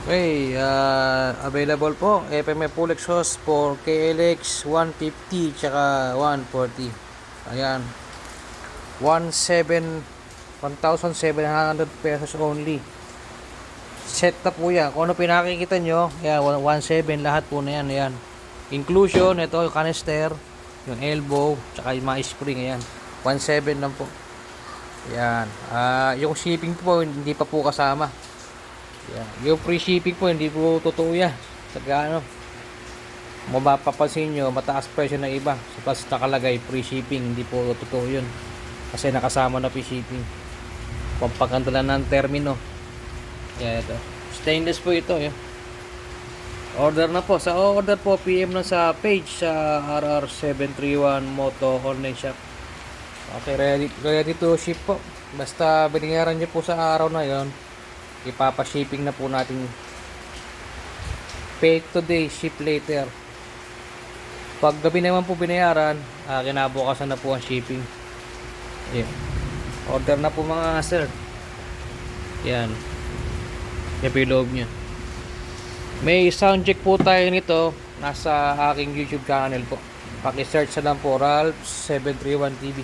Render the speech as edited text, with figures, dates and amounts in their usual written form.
Okay, available po FMF full exhaust for KLX 150 tsaka 140. Ayan, 1,700 pesos only. Set na po yan. Kung ano pinakikita nyo, yan, 1,700 lahat po na yan. Ayan. Inclusion, ito yung canister, yung elbow, tsaka yung mga spring. Ayan, 1,700 lang po. Ayan. Yung shipping po, hindi pa po kasama. Yan. Yung free shipping po, hindi po totoo yan. Saka ano, mapapansin nyo, mataas presyo ng iba. Tapos nakalagay, free shipping, hindi po totoo yun. Kasi nakasama na free shipping. Pampaganda lang ng termino. Yan ito. Stainless po ito. Yan. Order na po. Sa order po, PM lang sa page sa RR731 Moto Online Shop. Okay, ready to ship po. Basta binayaran nyo po sa araw na yon, ipapa-shipping na po natin. Pay today, ship later. Pag gabi naman po binayaran, kinabukasan na po ang shipping. Ayan. Order na po mga sir. Yan. Yan po yung loob nya. May sound check po tayo nito. Nasa aking YouTube channel po. Paki-search na lang po, Ralph 731 TV.